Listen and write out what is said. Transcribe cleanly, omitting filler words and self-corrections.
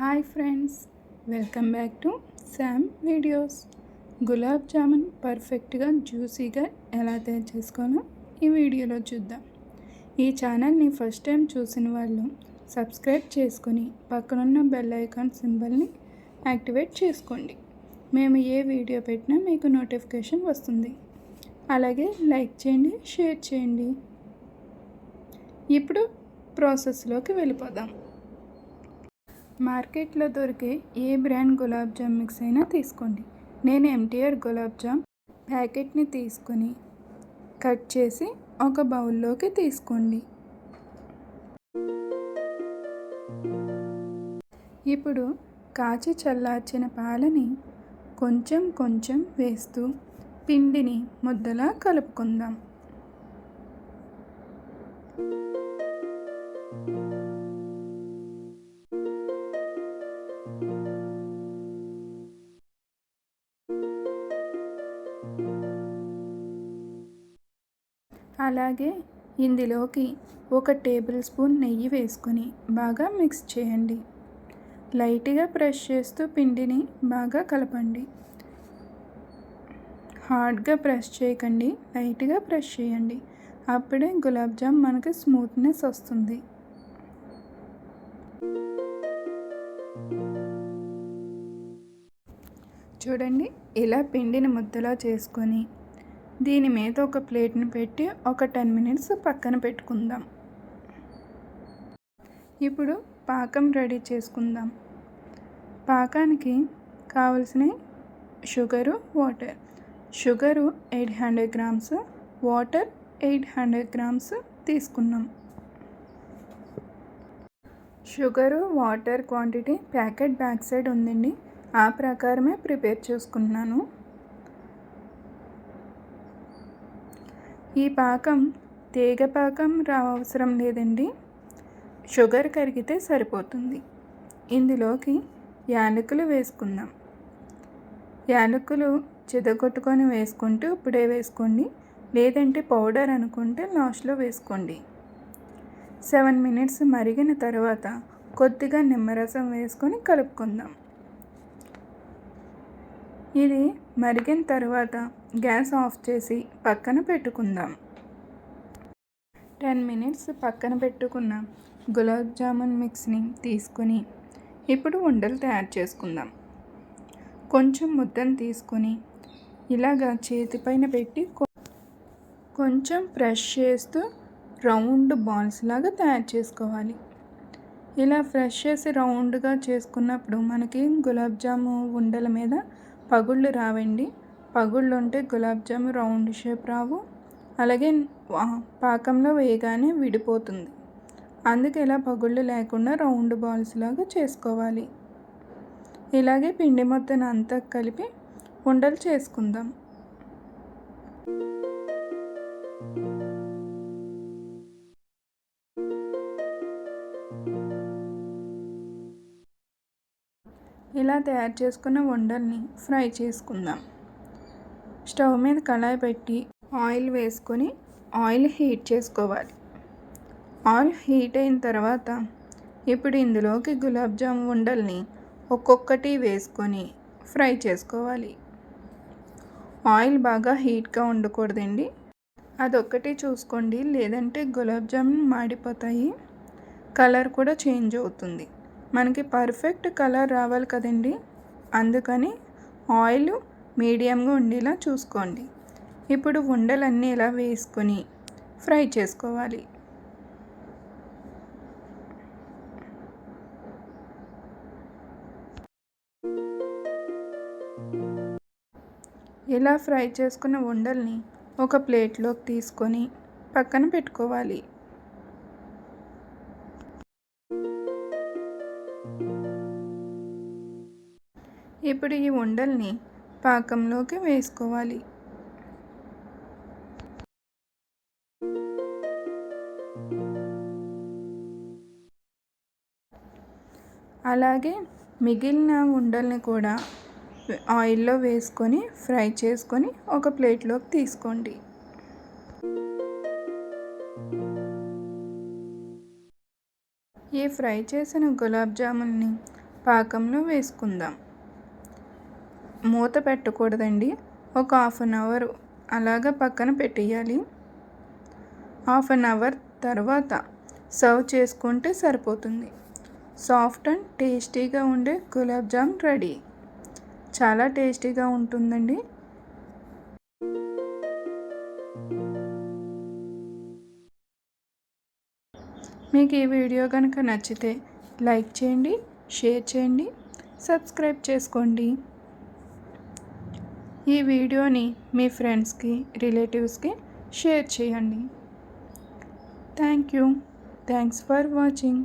Hi friends, welcome back to Sam videos. Gulab jamun పర్ఫెక్ట్గా జ్యూసీగా ఎలా తయారు చేసుకోవాలో ఈ వీడియోలో చూద్దాం. ఈ ఛానల్ని ఫస్ట్ టైం చూసిన వాళ్ళు సబ్స్క్రైబ్ చేసుకొని పక్కనున్న బెల్ ఐకాన్ సింబల్ని యాక్టివేట్ చేసుకోండి. మేము ఏ వీడియో పెట్టినా మీకు నోటిఫికేషన్ వస్తుంది. అలాగే లైక్ చేయండి, షేర్ చేయండి. ఇప్పుడు ప్రాసెస్లోకి వెళ్ళిపోదాం. మార్కెట్లో దొరికే ఏ బ్రాండ్ గులాబ్ జామ్ మిక్స్ అయినా తీసుకోండి. నేను ఎంటీఆర్ గులాబ్ జామ్ ప్యాకెట్ని తీసుకొని కట్ చేసి ఒక బౌల్లోకి తీసుకోండి. ఇప్పుడు కాచి చల్లార్చిన పాలని కొంచెం కొంచెం వేస్తూ పిండిని ముద్దలా కలుపుకుందాం. అలాగే ఇందులోకి 1 టేబుల్ స్పూన్ నెయ్యి వేసుకొని బాగా మిక్స్ చేయండి. లైట్గా ప్రెస్ చేస్తూ పిండిని బాగా కలపండి. హార్డ్గా ప్రెస్ చేయకండి, లైట్గా ప్రెస్ చేయండి. అప్పుడే గులాబ్ జామ్ మనకి స్మూత్నెస్ వస్తుంది. చూడండి, ఇలా పిండిని ముద్దలా చేసుకొని దీని మీద ఒక ప్లేట్ని పెట్టి ఒక 10 మినిట్స్ పక్కన పెట్టుకుందాం. ఇప్పుడు పాకం రెడీ చేసుకుందాం. పాకానికి కావలసిన sugar, water. Sugar 800 grams, water 800 grams తీసుకున్నాం. Sugar, water quantity packet back side ఉందండి, ఆ ప్రకారమే ప్రిపేర్ చేసుకున్నాను. ఈ పాకం తీగ పాకం అవసరం లేదండి, షుగర్ కరిగితే సరిపోతుంది. ఇందులోకి యాలకులు వేసుకుందాం. యాలకులు చితగొట్టుకొని వేసుకుంటూ ఇప్పుడే వేసుకోండి, లేదంటే పౌడర్ అనుకుంటే లాస్ట్లో వేసుకోండి. 7 మినిట్స్ మరిగిన తర్వాత కొద్దిగా నిమ్మరసం వేసుకొని కలుపుకుందాం. ఇది మరిగిన తర్వాత గ్యాస్ ఆఫ్ చేసి పక్కన పెట్టుకుందాం. 10 మినిట్స్ పక్కన పెట్టుకున్న గులాబ్ జామున్ మిక్స్ని తీసుకొని ఇప్పుడు ఉండలు తయారు చేసుకుందాం. కొంచెం ముద్దను తీసుకొని ఇలాగా చేతిపైన పెట్టి కొంచెం ప్రెస్ చేస్తూ రౌండ్ బాల్స్ లాగా తయారు చేసుకోవాలి. ఇలా ప్రెస్ చేసి రౌండ్గా చేసుకున్నప్పుడు మనకి గులాబ్ జాము ఉండల మీద పగుళ్ళు రావండి. పగుళ్ళు ఉంటే గులాబ్ జాము రౌండ్ షేప్ రావు, అలాగే పాకంలో వేయగానే విడిపోతుంది. అందుకే ఇలా పగుళ్ళు లేకుండా రౌండ్ బాల్స్ లాగా చేసుకోవాలి. ఇలాగే పిండి మొత్తం అంతా కలిపి ఉండలు చేసుకుందాం. ఇలా తయారు చేసుకున్న ఉండల్ని ఫ్రై చేసుకుందాం. స్టవ్ మీద కళాయి పెట్టి ఆయిల్ వేసుకొని ఆయిల్ హీట్ చేసుకోవాలి. ఆయిల్ హీట్ అయిన తర్వాత ఇప్పుడు ఇందులోకి గులాబ్ జామ్ ఉండల్ని ఒక్కొక్కటి వేసుకొని ఫ్రై చేసుకోవాలి. ఆయిల్ బాగా హీట్గా ఉండకూడదండి, అదొక్కటి చూసుకోండి, లేదంటే గులాబ్ జామున్ మాడిపోతాయి, కలర్ కూడా చేంజ్ అవుతుంది. మనకి పర్ఫెక్ట్ కలర్ రావాలి కదండి, అందుకని ఆయిల్ మీడియంగా ఉండేలా చూసుకోండి. ఇప్పుడు ఉండలన్నీ ఇలా వేసుకొని ఫ్రై చేసుకోవాలి. ఇలా ఫ్రై చేసుకున్న ఉండల్ని ఒక ప్లేట్లోకి తీసుకొని పక్కన పెట్టుకోవాలి. ఇప్పుడు ఈ ఉండల్ని పాకంలోకి వేసుకోవాలి. అలాగే మిగిలిన ఉండల్ని కూడా ఆయిల్లో వేసుకొని ఫ్రై చేసుకొని ఒక ప్లేట్లోకి తీసుకోండి. ఈ ఫ్రై చేసిన గులాబ్ జామున్ని పాకంలో వేసుకుందాం. మూత పెట్టకూడదండి. ఒక 1/2 అవర్ అలాగా పక్కన పెట్టేయాలి. 1/2 అవర్ తర్వాత సర్వ్ చేసుకుంటే సరిపోతుంది. సాఫ్ట్ అండ్ టేస్టీగా ఉండే గులాబ్ జామ్ రెడీ. చాలా టేస్టీగా ఉంటుందండి. మీకు ఈ వీడియో కనుక నచ్చితే లైక్ చేయండి, షేర్ చేయండి, సబ్స్క్రైబ్ చేసుకోండి. ఈ వీడియోని మీ ఫ్రెండ్స్కి, రిలేటివ్స్కి షేర్ చేయండి. Thanks for watching.